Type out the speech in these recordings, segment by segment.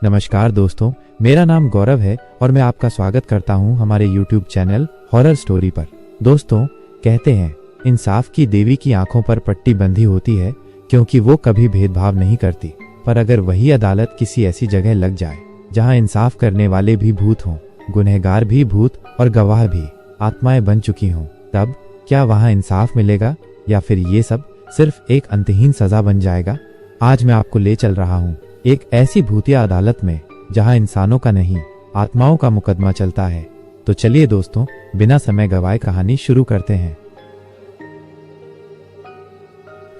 नमस्कार दोस्तों, मेरा नाम गौरव है और मैं आपका स्वागत करता हूं हमारे YouTube चैनल हॉरर स्टोरी पर। दोस्तों, कहते हैं इंसाफ की देवी की आंखों पर पट्टी बंधी होती है क्योंकि वो कभी भेदभाव नहीं करती। पर अगर वही अदालत किसी ऐसी जगह लग जाए जहां इंसाफ करने वाले भी भूत हों, गुनहगार भी भूत और गवाह भी आत्माएं बन चुकी हों, तब क्या वहां इंसाफ मिलेगा या फिर ये सब सिर्फ एक अंतहीन सजा बन जाएगा? आज मैं आपको ले चल रहा हूं एक ऐसी भूतिया अदालत में जहां इंसानों का नहीं, आत्माओं का मुकदमा चलता है। तो चलिए दोस्तों, बिना समय गवाए कहानी शुरू करते हैं।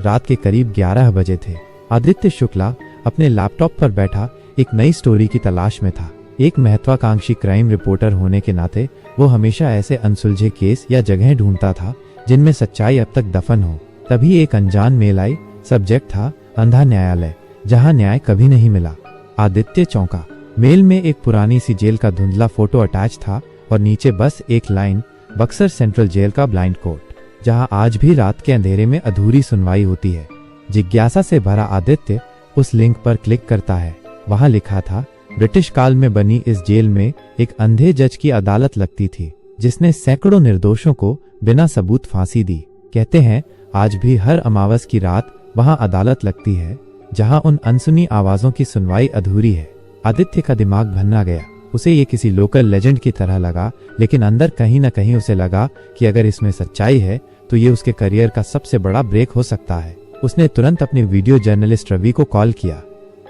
रात के करीब 11 बजे थे। आदित्य शुक्ला अपने लैपटॉप पर बैठा एक नई स्टोरी की तलाश में था। एक महत्वाकांक्षी क्राइम रिपोर्टर होने के नाते वो हमेशा ऐसे अनसुलझे केस या जगह ढूंढता था जिनमें सच्चाई अब तक दफन हो। तभी एक अनजान मेल आई। सब्जेक्ट था अंधा न्यायालय, जहां न्याय कभी नहीं मिला। आदित्य चौंका। मेल में एक पुरानी सी जेल का धुंधला फोटो अटैच था और नीचे बस एक लाइन, बक्सर सेंट्रल जेल का ब्लाइंड कोर्ट, जहां आज भी रात के अंधेरे में अधूरी सुनवाई होती है। जिज्ञासा से भरा आदित्य उस लिंक पर क्लिक करता है। वहां लिखा था, ब्रिटिश काल में बनी इस जेल में एक अंधे जज की अदालत लगती थी जिसने सैकड़ों निर्दोषों को बिना सबूत फांसी दी। कहते हैं आज भी हर अमावस की रात वहां अदालत लगती है जहां उन अनसुनी आवाजों की सुनवाई अधूरी है। आदित्य का दिमाग भन्ना गया। उसे ये किसी लोकल लेजेंड की तरह लगा, लेकिन अंदर कहीं न कहीं उसे लगा कि अगर इसमें सच्चाई है तो ये उसके करियर का सबसे बड़ा ब्रेक हो सकता है। उसने तुरंत अपने वीडियो जर्नलिस्ट रवि को कॉल किया।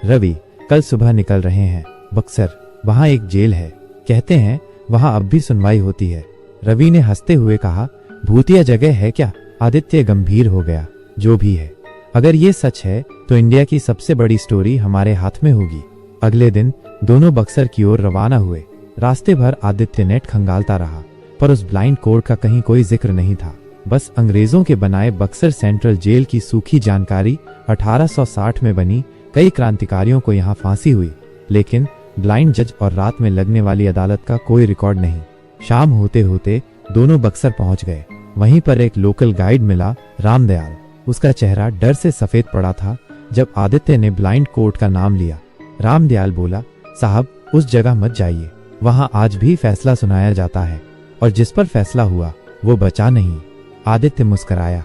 रवि, कल सुबह निकल रहे हैं बक्सर, वहां एक जेल है, कहते हैं वहां अब भी सुनवाई होती है। रवि ने हंसते हुए कहा, भूतिया जगह है क्या? आदित्य गंभीर हो गया। जो भी है, अगर ये सच है तो इंडिया की सबसे बड़ी स्टोरी हमारे हाथ में होगी। अगले दिन दोनों बक्सर की ओर रवाना हुए। रास्ते भर आदित्य नेट खंगालता रहा, पर उस ब्लाइंड कोर्ट का कहीं कोई जिक्र नहीं था। बस अंग्रेजों के बनाए बक्सर सेंट्रल जेल की सूखी जानकारी। 1860 में बनी, कई क्रांतिकारियों को यहाँ फांसी हुई, लेकिन ब्लाइंड जज और रात में लगने वाली अदालत का कोई रिकॉर्ड नहीं। शाम होते होते दोनों बक्सर पहुंच गए। वहीं पर एक लोकल गाइड मिला, रामदयाल। उसका चेहरा डर से सफेद पड़ा था जब आदित्य ने ब्लाइंड कोर्ट का नाम लिया। रामदयाल बोला, साहब, उस जगह मत जाइए, वहां आज भी फैसला सुनाया जाता है और जिस पर फैसला हुआ वो बचा नहीं। आदित्य मुस्कुराया,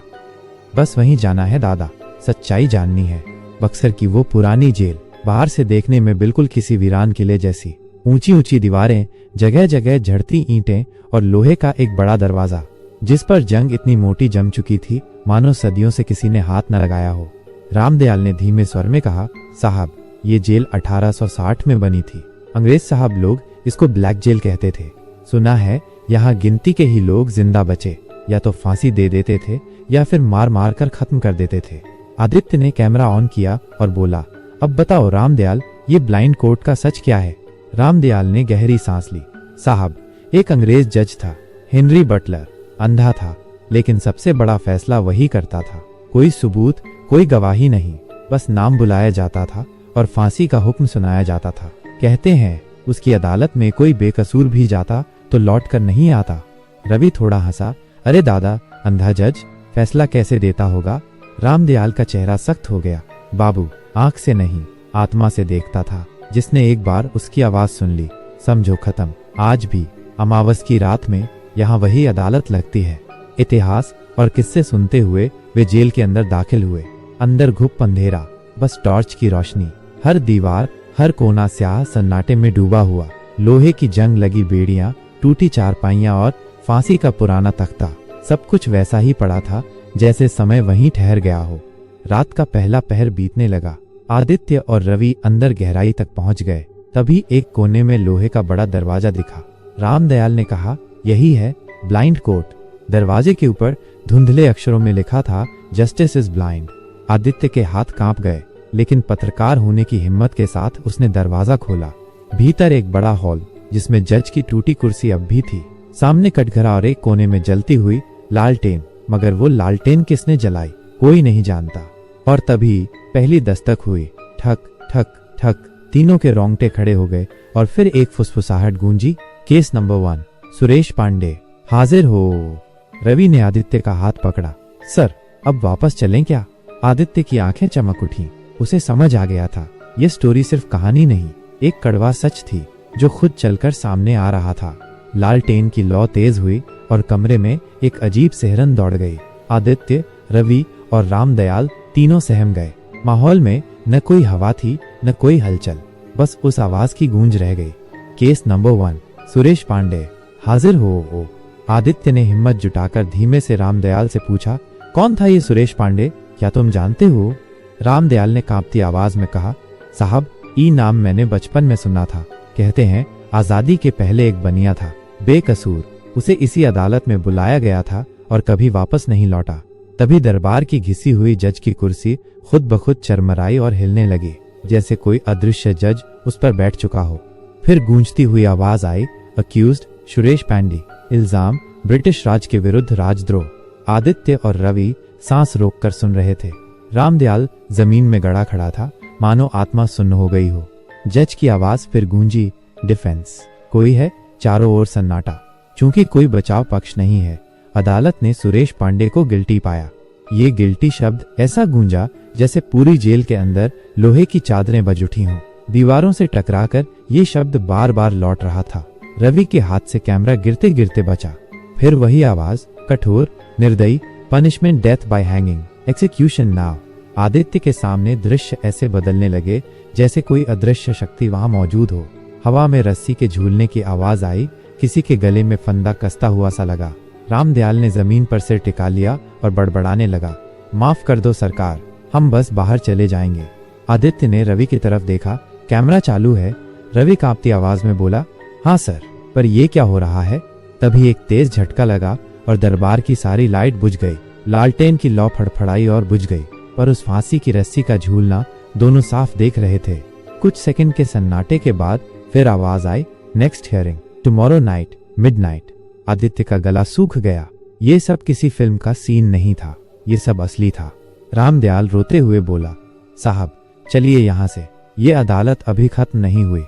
बस वहीं जाना है दादा, सच्चाई जाननी है। बक्सर की वो पुरानी जेल, बाहर से देखने में बिल्कुल किसी वीरान किले जैसी। ऊंची ऊंची दीवारें, जगह जगह झड़ती ईंटें और लोहे का एक बड़ा दरवाजा जिस पर जंग इतनी मोटी जम चुकी थी मानो सदियों से किसी ने हाथ न लगाया हो। रामदयाल ने धीमे स्वर में कहा, साहब, ये जेल 1860 में बनी थी। अंग्रेज साहब लोग इसको ब्लैक जेल कहते थे। सुना है यहाँ गिनती के ही लोग जिंदा बचे, या तो फांसी दे देते थे या फिर मार मार कर खत्म कर देते थे। आदित्य ने कैमरा ऑन किया और बोला, अब बताओ रामदयाल, ये ब्लाइंड कोर्ट का सच क्या है? रामदयाल ने गहरी सांस ली। साहब, एक अंग्रेज जज था, हेनरी बटलर, अंधा था, लेकिन सबसे बड़ा फैसला वही करता था। कोई सबूत, कोई गवाही नहीं, बस नाम बुलाया जाता था और फांसी का हुक्म सुनाया जाता था। कहते हैं उसकी अदालत में कोई बेकसूर भी जाता तो लौट कर नहीं आता। रवि थोड़ा हंसा, अरे दादा, अंधा जज फैसला कैसे देता होगा? रामदयाल का चेहरा सख्त हो गया। बाबू, आंख से नहीं, आत्मा से देखता था। जिसने एक बार उसकी आवाज सुन ली, समझो खत्म। आज भी अमावस की रात में यहाँ वही अदालत लगती है। इतिहास और किस्से सुनते हुए वे जेल के अंदर दाखिल हुए। अंदर घुप अंधेरा, बस टॉर्च की रोशनी। हर दीवार, हर कोना स्याह सन्नाटे में डूबा हुआ। लोहे की जंग लगी बेड़ियां, टूटी चारपाइयां और फांसी का पुराना तख्ता। सब कुछ वैसा ही पड़ा था जैसे समय वहीं ठहर गया हो। रात का पहला पहर बीतने लगा। आदित्य और रवि अंदर गहराई तक पहुंच गए। तभी एक कोने में लोहे का बड़ा दरवाजा दिखा। रामदयाल ने कहा, यही है ब्लाइंड कोर्ट। दरवाजे के ऊपर धुंधले अक्षरों में लिखा था, जस्टिस इज ब्लाइंड। आदित्य के हाथ कांप गए, लेकिन पत्रकार होने की हिम्मत के साथ उसने दरवाजा खोला। भीतर एक बड़ा हॉल जिसमें जज की टूटी कुर्सी अब भी थी। सामने कटघरा और एक कोने में जलती हुई लालटेन, मगर वो लालटेन किसने जलाई कोई नहीं जानता। और तभी पहली दस्तक हुई। ठक ठक ठक, तीनों के रोंगटे खड़े हो गए और फिर एक फुसफुसाहट गूंजी, केस नंबर 1, सुरेश पांडे, हाजिर हो। रवि ने आदित्य का हाथ पकड़ा। सर, अब वापस चलें क्या? आदित्य की आंखें चमक उठी। उसे समझ आ गया था, ये स्टोरी सिर्फ कहानी नहीं, एक कड़वा सच थी जो खुद चलकर सामने आ रहा था। लालटेन की लौ तेज हुई और कमरे में एक अजीब सिहरन दौड़ गई। आदित्य, रवि और रामदयाल तीनों सहम गए। माहौल में न कोई हवा थी न कोई हलचल, बस उस आवाज की गूंज रह गई। केस नंबर 1, सुरेश पांडे, हाजिर हो। आदित्य ने हिम्मत जुटाकर धीमे से रामदयाल से पूछा, कौन था ये सुरेश पांडे, क्या तुम जानते हो? रामदयाल ने कांपती आवाज में कहा, साहब, ई नाम मैंने बचपन में सुना था। कहते हैं आजादी के पहले एक बनिया था, बेकसूर। उसे इसी अदालत में बुलाया गया था और कभी वापस नहीं लौटा। तभी दरबार की घिसी हुई जज की कुर्सी खुद ब खुद चरमराई और हिलने लगी, जैसे कोई अदृश्य जज उस पर बैठ चुका हो। फिर गूंजती हुई आवाज आई, अक्यूज्ड सुरेश पांडे, इल्जाम ब्रिटिश राज के विरुद्ध राजद्रोह। आदित्य और रवि सांस रोककर सुन रहे थे। रामदयाल जमीन में गड़ा खड़ा था, मानो आत्मा सुन्न हो गई हो। जज की आवाज फिर गूंजी, डिफेंस। कोई है? चारों ओर सन्नाटा। चूंकि कोई बचाव पक्ष नहीं है, अदालत ने सुरेश पांडे को गिल्टी पाया। ये गिल्टी शब्द ऐसा गूंजा जैसे पूरी जेल के अंदर लोहे की चादरें बज उठी हों। दीवारों से टकराकर ये शब्द बार बार लौट रहा था। रवि के हाथ से कैमरा गिरते गिरते बचा। फिर वही आवाज, कठोर, निर्दयी, punishment death by hanging, execution now. Aditya के सामने दृश्य ऐसे बदलने लगे जैसे कोई अदृश्य शक्ति वहां मौजूद हो। हवा में रस्सी के झूलने की आवाज आई, किसी के गले में फंदा कसता हुआ सा लगा। रामदयाल ने जमीन पर सिर टिका लिया और बड़बड़ाने लगा, माफ कर दो सरकार, हम बस बाहर चले जाएंगे। आदित्य ने रवि की तरफ देखा, कैमरा चालू है। रवि कांपती आवाज में बोला, हाँ सर, पर ये क्या हो रहा है? तभी एक तेज झटका लगा और दरबार की सारी लाइट बुझ गई। लालटेन की लौ फड़फड़ाई और बुझ गई, पर उस फांसी की रस्सी का झूलना दोनों साफ देख रहे थे। कुछ सेकंड के सन्नाटे के बाद फिर आवाज आई, next hearing tomorrow night midnight. Aditya का गला सूख गया। ये सब किसी फिल्म का सीन नहीं था, ये सब असली था। रामदयाल रोते हुए बोला, साहब चलिए यहाँ से, ये अदालत अभी खत्म नहीं हुई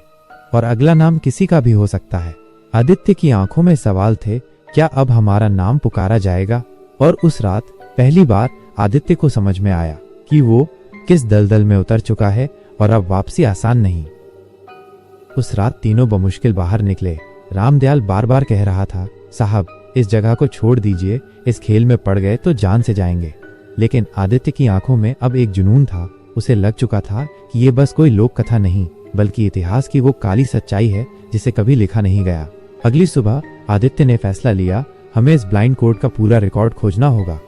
और अगला नाम किसी का भी हो सकता है। आदित्य की आंखों में सवाल थे, क्या अब हमारा नाम पुकारा जाएगा? और उस रात पहली बार आदित्य को समझ में आया कि वो किस दलदल में उतर चुका है और अब वापसी आसान नहीं। उस रात तीनों बमुश्किल बाहर निकले। रामदयाल बार बार कह रहा था, साहब इस जगह को छोड़ दीजिए, इस खेल में पड़ गए तो जान से जाएंगे। लेकिन आदित्य की आंखों में अब एक जुनून था। उसे लग चुका था कि ये बस कोई लोक कथा नहीं, बल्कि इतिहास की वो काली सच्चाई है जिसे कभी लिखा नहीं गया। अगली सुबह आदित्य ने फैसला लिया, हमें इस ब्लाइंड कोर्ट का पूरा रिकॉर्ड खोजना होगा।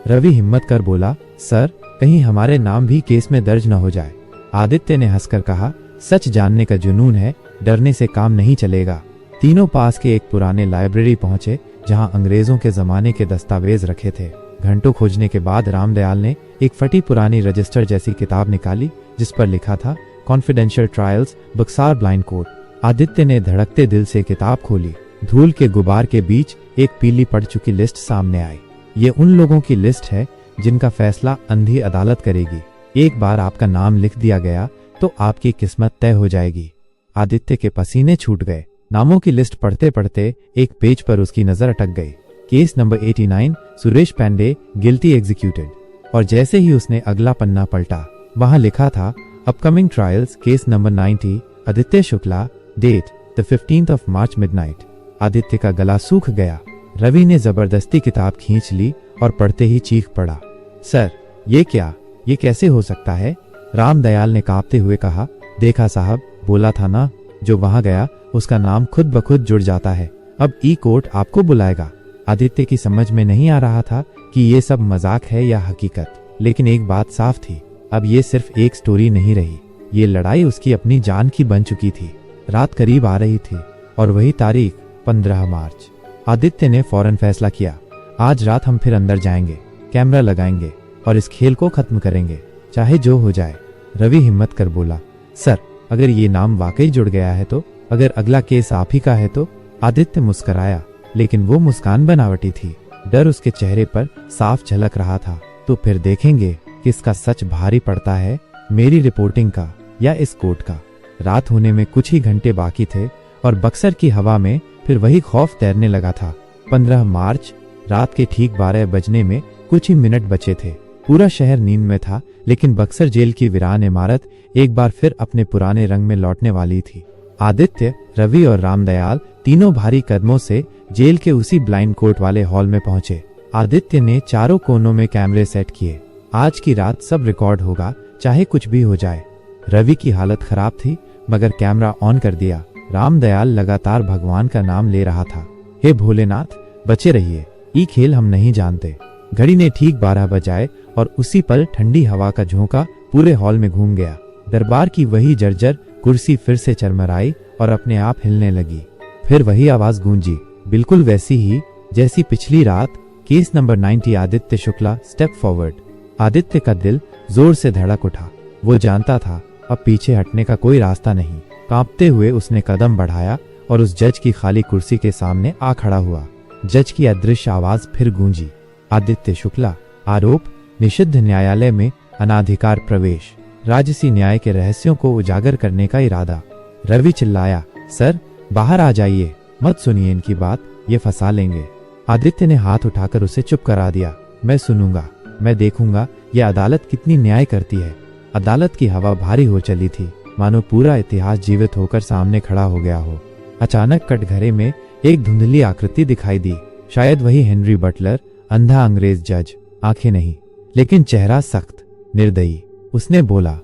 रवि हिम्मत कर बोला, सर कहीं हमारे नाम भी केस में दर्ज न हो जाए। आदित्य ने हंसकर कहा, सच जानने का जुनून है, डरने से काम नहीं चलेगा। तीनों पास के एक पुराने लाइब्रेरी पहुंचे जहां अंग्रेजों के जमाने के दस्तावेज रखे थे। घंटों खोजने के बाद रामदयाल ने एक फटी पुरानी रजिस्टर जैसी किताब निकाली जिस पर लिखा था, confidential trials Berkshire blind court. Aditya ने धड़कते दिल से किताब खोली। धूल के गुबार के बीच एक पीली पड़ चुकी लिस्ट सामने आई। ये उन लोगों की लिस्ट है जिनका फैसला अंधी अदालत करेगी। एक बार आपका नाम लिख दिया गया तो आपकी किस्मत तय हो जाएगी। आदित्य के पसीने छूट गए। नामों की लिस्ट पढ़ते पढ़ते एक पेज पर उसकी नजर अटक गई। Case number 89, Suresh Pandey guilty executed. और जैसे ही उसने अगला पन्ना पलटा, वहां लिखा था, upcoming trials case number 90, Aditya Shukla, date the 15th of March midnight। Aditya का गला सूख गया। रवि ने जबरदस्ती किताब खींच ली और पढ़ते ही चीख पड़ा, सर ये क्या, ये कैसे हो सकता है? रामदयाल ने कांपते हुए कहा, देखा साहब, बोला था ना, जो वहां गया उसका नाम खुद ब खुद जुड़ जाता है। अब ई कोर्ट आपको बुलाएगा। आदित्य की समझ में नहीं आ रहा था कि ये सब मजाक है या हकीकत, लेकिन एक बात साफ थी, अब ये सिर्फ एक स्टोरी नहीं रही, ये लड़ाई उसकी अपनी जान की बन चुकी थी। रात करीब आ रही थी और वही तारीख 15 मार्च। आदित्य ने फौरन फैसला किया, आज रात हम फिर अंदर जाएंगे, कैमरा लगाएंगे और इस खेल को खत्म करेंगे, चाहे जो हो जाए। रवि हिम्मत कर बोला, सर अगर ये नाम वाकई जुड़ गया है तो, अगर अगला केस आप ही का है तो? आदित्य मुस्कराया, लेकिन वो मुस्कान बनावटी थी। डर उसके चेहरे पर साफ झलक रहा था। तो फिर देखेंगे किसका सच भारी पड़ता है, मेरी रिपोर्टिंग का या इस कोर्ट का। रात होने में कुछ ही घंटे बाकी थे और बक्सर की हवा में फिर वही खौफ तैरने लगा था। 15 मार्च रात के ठीक 12 बजने में कुछ ही मिनट बचे थे। पूरा शहर नींद में था, लेकिन बक्सर जेल की वीरान इमारत एक बार फिर अपने पुराने रंग में लौटने वाली थी। आदित्य, रवि और रामदयाल तीनों भारी कदमों से जेल के उसी ब्लाइंड कोर्ट वाले हॉल में पहुंचे। आदित्य ने चारों कोनों में कैमरे सेट किए। आज की रात सब रिकॉर्ड होगा, चाहे कुछ भी हो जाए। रवि की हालत खराब थी, मगर कैमरा ऑन कर दिया। रामदयाल लगातार भगवान का नाम ले रहा था। हे भोलेनाथ, बचे रहिए, ये खेल हम नहीं जानते। घड़ी ने ठीक 12 बजाए और उसी पल ठंडी हवा का झोंका पूरे हॉल में घूम गया। दरबार की वही जर्जर कुर्सी फिर से चरमराई और अपने आप हिलने लगी। फिर वही आवाज गूंजी, बिल्कुल वैसी ही जैसी पिछली रात। Case number 90, Aditya Shukla, step forward. Aditya का दिल जोर से धड़क उठा। वो जानता था अब पीछे हटने का कोई रास्ता नहीं। कांपते हुए उसने कदम बढ़ाया और उस जज की खाली कुर्सी के सामने आ खड़ा हुआ। जज की अदृश्य आवाज फिर गूंजी, आदित्य शुक्ला, आरोप निषिद्ध न्यायालय में अनाधिकार प्रवेश, राजसी न्याय के रहस्यों को उजागर करने का इरादा। रवि चिल्लाया, सर बाहर आ जाइए, मत सुनिए इनकी बात, ये फंसा लेंगे। आदित्य ने हाथ उठाकर उसे चुप करा दिया। मैं सुनूंगा, मैं देखूंगा ये अदालत कितनी न्याय करती है। अदालत की हवा भारी हो चली थी, मानो पूरा इतिहास जीवित होकर सामने खड़ा हो गया हो। अचानक कटघरे में एक धुंधली आकृति दिखाई दी। शायद वही हेनरी बटलर, अंधा अंग्रेज जज। आंखें नहीं, लेकिन चेहरा सख्त, निर्दयी। उसने बोला,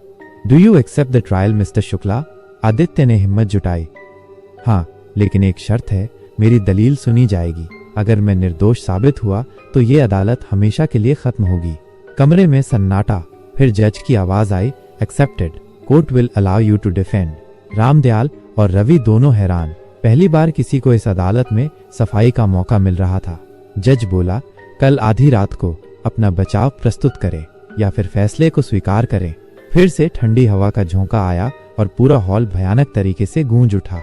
do you accept the trial mister Shukla? Aditya ने हिम्मत जुटाई। हाँ, लेकिन एक शर्त है, मेरी दलील सुनी जाएगी। अगर मैं निर्दोष साबित हुआ तो ये अदालत हमेशा के लिए खत्म होगी। कमरे में सन्नाटा। फिर जज की आवाज आई, accepted, court will allow you to defend. Ramdayal और रवि दोनों हैरान। पहली बार किसी को इस अदालत में सफाई का मौका मिल रहा था। जज बोला, कल आधी रात को अपना बचाव प्रस्तुत करें या फिर फैसले को स्वीकार करें। फिर से ठंडी हवा का झोंका आया और पूरा हॉल भयानक तरीके से गूंज उठा,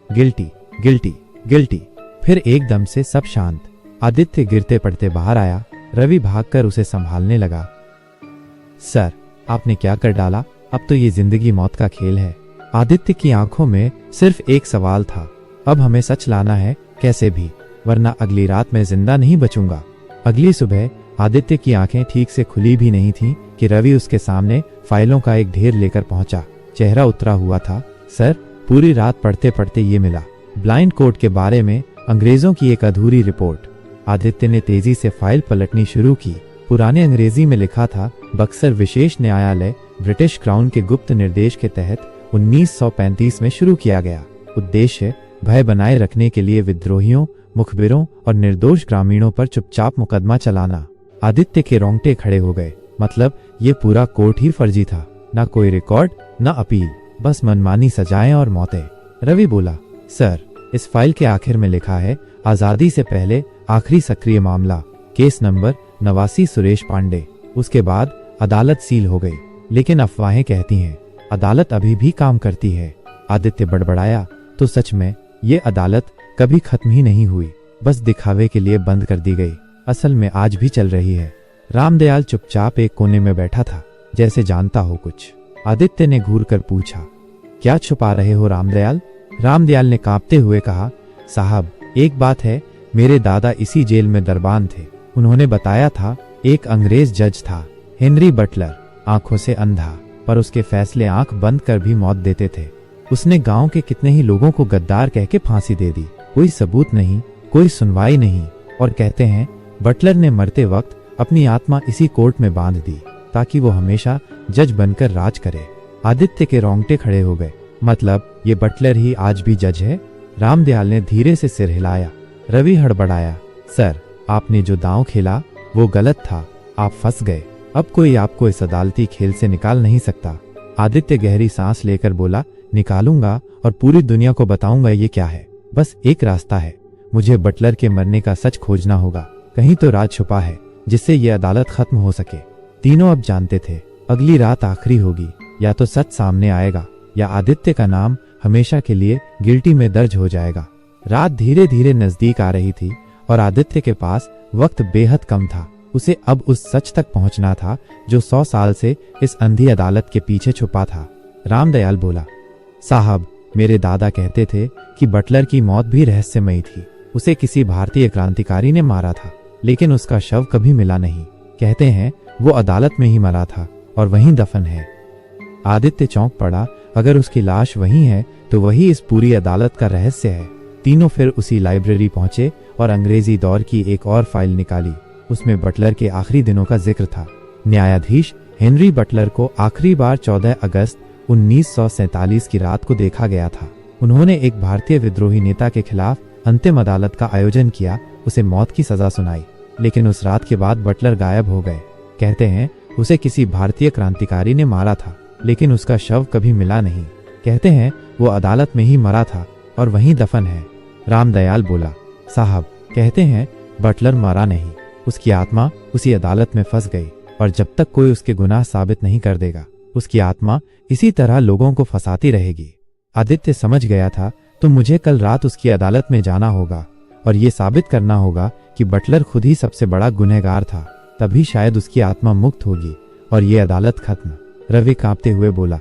गिल्टी, गिल्टी, गिल्टी। फिर एकदम से सब शांत। आदित्य गिरते पड़ते बाहर आया। रवि भागकर उसे संभालने लगा। सर, आपने क्या कर डाला? अब तो ये जिंदगी मौत का खेल है। आदित्य की आंखों में सिर्फ एक सवाल था, अब हमें सच लाना है, कैसे भी, वरना अगली रात मैं जिंदा नहीं बचूंगा। अगली सुबह आदित्य की आंखें ठीक से खुली भी नहीं थीं कि रवि उसके सामने फाइलों का एक ढेर लेकर पहुंचा। चेहरा उतरा हुआ था। सर, पूरी रात पढ़ते पढ़ते ये मिला, ब्लाइंड कोर्ट के बारे में अंग्रेजों की एक अधूरी रिपोर्ट। आदित्य ने तेजी से फाइल पलटनी शुरू की। पुराने अंग्रेजी में लिखा था, बक्सर विशेष न्यायालय ब्रिटिश क्राउन के गुप्त निर्देश के तहत 1935 में शुरू किया गया। उद्देश्य भय बनाए रखने के लिए विद्रोहियों, मुखबिरों और निर्दोष ग्रामीणों पर चुपचाप मुकदमा चलाना। आदित्य के रोंगटे खड़े हो गए। मतलब ये पूरा कोर्ट ही फर्जी था, ना कोई रिकॉर्ड, ना अपील, बस मनमानी सजाएं और मौतें। रवि बोला, सर, इस फाइल के आखिर में लिखा है, आजादी से पहले आखिरी सक्रिय मामला, केस नंबर 89, सुरेश पांडे। उसके बाद अदालत सील हो गई, लेकिन अफवाहें कहती हैं अदालत अभी भी काम करती है। आदित्य बड़बड़ाया, तो सच में ये अदालत कभी खत्म ही नहीं हुई, बस दिखावे के लिए बंद कर दी गई। असल में आज भी चल रही है। रामदयाल चुपचाप एक कोने में बैठा था, जैसे जानता हो कुछ। आदित्य ने घूर कर पूछा, क्या छुपा रहे हो रामदयाल? रामदयाल ने कांपते हुए कहा, साहब, एक बात है, मेरे दादा इसी जेल में दरबान थे। उन्होंने बताया था, एक अंग्रेज जज था, हेनरी बटलर, आंखों से अंधा, पर उसके फैसले आंख बंद कर भी मौत देते थे। उसने गांव के कितने ही लोगों को गद्दार कह के फांसी दे दी। कोई सबूत नहीं, कोई सुनवाई नहीं, और कहते हैं बटलर ने मरते वक्त अपनी आत्मा इसी कोर्ट में बांध दी, ताकि वो हमेशा जज बनकर राज करे। आदित्य के रोंगटे खड़े हो गए। मतलब ये बटलर ही आज भी जज है? रामदयाल ने धीरे से सिर हिलाया। रवि हड़बड़ाया, सर, आपने जो दांव खेला वो गलत था, आप फंस गए। अब कोई आपको इस अदालती खेल से निकाल नहीं सकता। आदित्य गहरी सांस लेकर बोला, निकालूंगा और पूरी दुनिया को बताऊंगा ये क्या है। बस एक रास्ता है, मुझे बटलर के मरने का सच खोजना होगा। कहीं तो राज छुपा है जिससे ये अदालत खत्म हो सके। तीनों अब जानते थे, अगली रात आखिरी होगी, या तो सच सामने आएगा या आदित्य का नाम हमेशा के लिए गिल्टी में दर्ज हो जाएगा। रात धीरे धीरे नजदीक आ रही थी और आदित्य के पास वक्त बेहद कम था। उसे अब उस सच तक पहुंचना था जो 100 साल से इस अंधी अदालत के पीछे छुपा था। रामदयाल बोला, साहब, मेरे दादा कहते थे कि बटलर की मौत भी रहस्यमयी थी। उसे किसी भारतीय क्रांतिकारी ने मारा था, लेकिन उसका शव कभी मिला नहीं। कहते हैं वो अदालत में ही मरा था और वहीं दफन है। आदित्य चौंक पड़ा। अगर उसकी लाश वही है तो वही इस पूरी अदालत का रहस्य है। तीनों फिर उसी लाइब्रेरी पहुंचे और अंग्रेजी दौर की एक और फाइल निकाली। उसमें बटलर के आखिरी दिनों का जिक्र था। न्यायाधीश हेनरी बटलर को आखिरी बार 14 अगस्त 1947 की रात को देखा गया था। उन्होंने एक भारतीय विद्रोही नेता के खिलाफ अंतिम अदालत का आयोजन किया, उसे मौत की सजा सुनाई। लेकिन उस रात के बाद बटलर गायब हो गए। कहते हैं उसे किसी भारतीय क्रांतिकारी ने मारा था, लेकिन उसका शव कभी मिला नहीं। कहते हैं वो अदालत में ही मरा था और वहीं दफन है। रामदयाल बोला, साहब, कहते हैं बटलर मरा नहीं, उसकी आत्मा उसी अदालत में फंस गई और जब तक कोई उसके गुनाह साबित नहीं कर देगा, उसकी आत्मा इसी तरह लोगों को फंसाती रहेगी। आदित्य समझ गया था तो मुझे कल रात उसकी अदालत में जाना होगा और ये साबित करना होगा कि बटलर खुद ही सबसे बड़ा गुनहगार था। तभी शायद उसकी आत्मा मुक्त होगी और ये अदालत खत्म। रवि कांपते हुए बोला,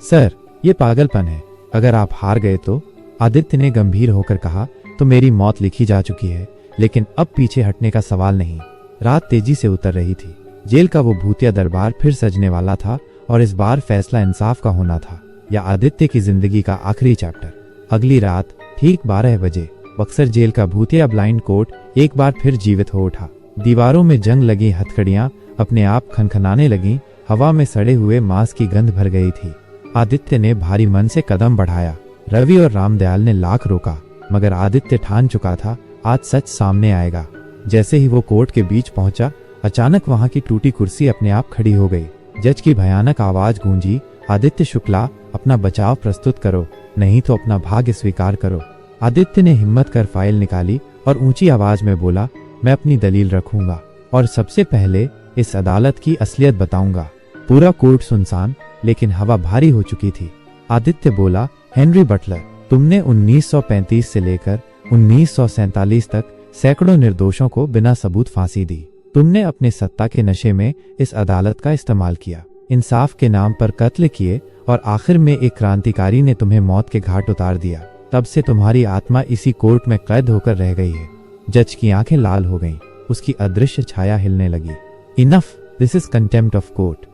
सर, ये पागलपन है। अगर आप हार गए तो? आदित्य ने गंभीर होकर कहा, तो मेरी मौत लिखी जा चुकी है, लेकिन अब पीछे हटने का सवाल नहीं। रात तेजी से उतर रही थी। जेल का वो भूतिया दरबार फिर सजने वाला था और इस बार फैसला इंसाफ का होना था या आदित्य की जिंदगी का आखिरी चैप्टर। अगली रात ठीक 12 बजे बक्सर जेल का भूतिया ब्लाइंड कोर्ट एक बार फिर जीवित हो उठा। दीवारों में जंग लगी हथकड़ियां अपने आप खनखनाने लगीं, हवा में सड़े हुए मांस की गंध भर गई थी। आदित्य ने भारी मन से कदम बढ़ाया। रवि और रामदयाल ने लाख रोका, मगर आदित्य ठान चुका था आज सच सामने आएगा। जैसे ही वो कोर्ट के बीच पहुंचा, अचानक वहां की टूटी कुर्सी अपने आप खड़ी हो गई। जज की भयानक आवाज गूंजी, आदित्य शुक्ला, अपना बचाव प्रस्तुत करो, नहीं तो अपना भाग्य स्वीकार करो। आदित्य ने हिम्मत कर फाइल निकाली और ऊंची आवाज में बोला, मैं अपनी दलील रखूंगा और सबसे पहले इस अदालत की असलियत बताऊंगा। पूरा कोर्ट सुनसान, लेकिन हवा भारी हो चुकी थी। आदित्य बोला, हेनरी बटलर, तुमने 1935 से लेकर 1947 तक सैकड़ों निर्दोषों को बिना सबूत फांसी दी। तुमने अपने सत्ता के नशे में इस अदालत का इस्तेमाल किया, इंसाफ के नाम पर कत्ल किए और आखिर में एक क्रांतिकारी ने तुम्हें मौत के घाट उतार दिया। तब से तुम्हारी आत्मा इसी कोर्ट में कैद होकर रह गई है। जज की आंखें लाल हो गईं, उसकी अदृश्य छाया हिलने लगी। Enough, this is contempt of court.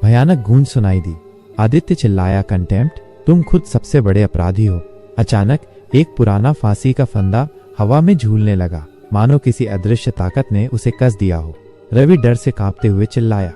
भयानक गूंज सुनाई दी। आदित्य चिल्लाया, कंटेम्प्ट? तुम खुद सबसे बड़े अपराधी हो। अचानक एक पुराना फांसी का फंदा हवा में झूलने लगा, मानो किसी अदृश्य ताकत ने उसे कस दिया हो। रवि डर से कांपते हुए चिल्लाया,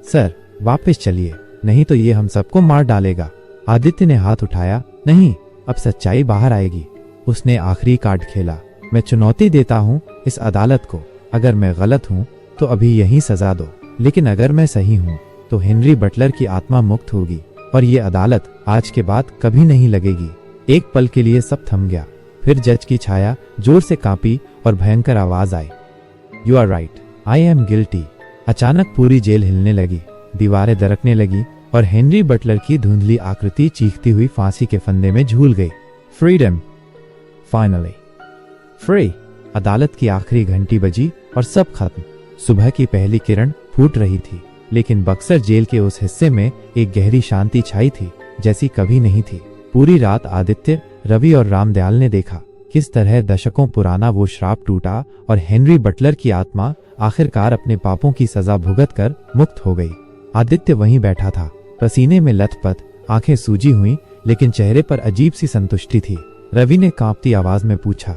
सर, वापस चलिए, नहीं तो ये हम सबको मार डालेगा। आदित्य ने हाथ उठाया, नहीं, अब सच्चाई बाहर आएगी। उसने आखिरी कार्ड खेला, मैं चुनौती देता हूँ इस अदालत को। अगर मैं गलत हूँ तो अभी यही सजा दो, लेकिन अगर मैं सही हूँ तो हेनरी बटलर की आत्मा मुक्त होगी और ये अदालत आज के बाद कभी नहीं लगेगी। एक पल के लिए सब थम गया। फिर जज की छाया जोर से कांपी और भयंकर आवाज आई, you are right, I am guilty. अचानक पूरी जेल हिलने लगी, दीवारें दरकने लगी और हेनरी बटलर की धुंधली आकृति चीखती हुई फांसी के फंदे में झूल गई। Freedom, finally free. अदालत की आखिरी घंटी बजी और सब खत्म। सुबह की पहली किरण फूट रही थी, लेकिन बक्सर जेल के उस हिस्से में एक गहरी शांति छाई थी जैसी कभी नहीं थी। पूरी रात आदित्य, रवि और रामदयाल ने देखा किस तरह दशकों पुराना वो श्राप टूटा और हेनरी बटलर की आत्मा आखिरकार अपने पापों की सजा भुगत कर मुक्त हो गई। आदित्य वहीं बैठा था, पसीने में लथपथ, आंखें सूजी हुई, लेकिन चेहरे पर अजीब सी संतुष्टि थी। रवि ने कांपती आवाज में पूछा,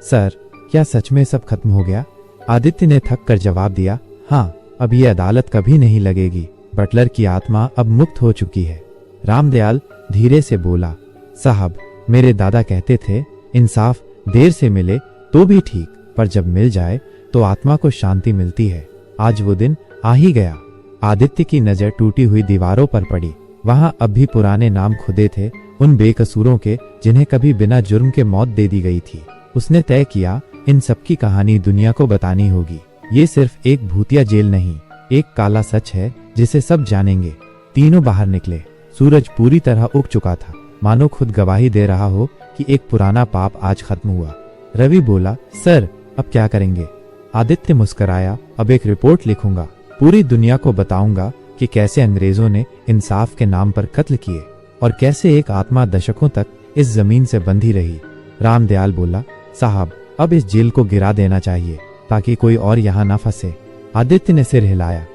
सर, क्या सच में सब खत्म हो गया? आदित्य ने थक कर जवाब दिया, हाँ, अब ये अदालत कभी नहीं लगेगी। बटलर की आत्मा अब मुक्त हो चुकी है। रामदयाल धीरे से बोला, साहब, मेरे दादा कहते थे, इंसाफ देर से मिले तो भी ठीक, पर जब मिल जाए तो आत्मा को शांति मिलती है। आज वो दिन आ ही गया। आदित्य की नजर टूटी हुई दीवारों पर पड़ी। वहां अब भी पुराने नाम खुदे थे, उन बेकसूरों के जिन्हें कभी बिना जुर्म के मौत दे दी गई थी। उसने तय किया, इन सब की कहानी दुनिया को बतानी होगी। ये सिर्फ एक भूतिया जेल नहीं, एक काला सच है जिसे सब जानेंगे। तीनों बाहर निकले। सूरज पूरी उग उग चुका था, मानो खुद गवाही दे रहा हो कि एक पुराना पाप आज खत्म हुआ। रवि बोला, सर, अब क्या करेंगे? आदित्य मुस्कुराया, अब एक रिपोर्ट लिखूंगा, पूरी दुनिया को बताऊंगा कि कैसे अंग्रेजों ने इंसाफ के नाम पर कत्ल किए और कैसे एक आत्मा दशकों तक इस जमीन से बंधी रही। रामदयाल बोला, साहब, अब इस जेल को गिरा देना चाहिए ताकि कोई और यहाँ न फंसे। आदित्य ने सिर हिलाया,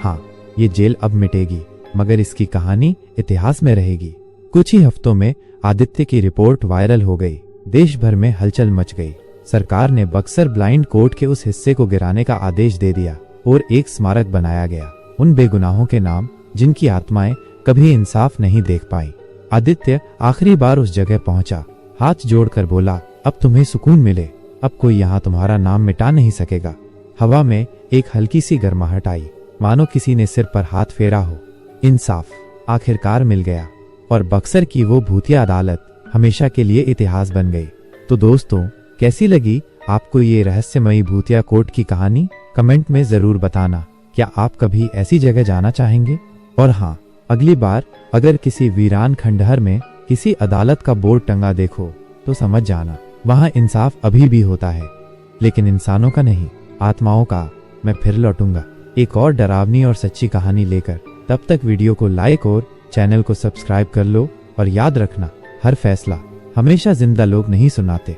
हाँ, ये जेल अब मिटेगी, मगर इसकी कहानी इतिहास में रहेगी। कुछ ही हफ्तों में आदित्य की रिपोर्ट वायरल हो गई। देश भर में हलचल मच गई। सरकार ने बक्सर ब्लाइंड कोर्ट के उस हिस्से को गिराने का आदेश दे दिया और एक स्मारक बनाया गया उन बेगुनाहों के नाम जिनकी आत्माएं कभी इंसाफ नहीं देख पाई। आदित्य आखिरी बार उस जगह पहुंचा, हाथ जोड़कर बोला, अब तुम्हें सुकून मिले, अब कोई यहाँ तुम्हारा नाम मिटा नहीं सकेगा। हवा में एक हल्की सी गर्माहट आई, मानो किसी ने सिर पर हाथ फेरा हो। इंसाफ आखिरकार मिल गया और बक्सर की वो भूतिया अदालत हमेशा के लिए इतिहास बन गई। तो दोस्तों, कैसी लगी आपको ये रहस्यमयी भूतिया कोर्ट की कहानी? कमेंट में जरूर बताना। क्या आप कभी ऐसी जगह जाना चाहेंगे? और हाँ, अगली बार अगर किसी वीरान खंडहर में किसी अदालत का बोर्ड टंगा देखो तो समझ जाना वहाँ इंसाफ अभी भी होता है, लेकिन इंसानों का नहीं, आत्माओं का। मैं फिर लौटूंगा एक और डरावनी और सच्ची कहानी लेकर। तब तक वीडियो को लाइक और चैनल को सब्सक्राइब कर लो और याद रखना, हर फैसला हमेशा जिंदा लोग नहीं सुनाते।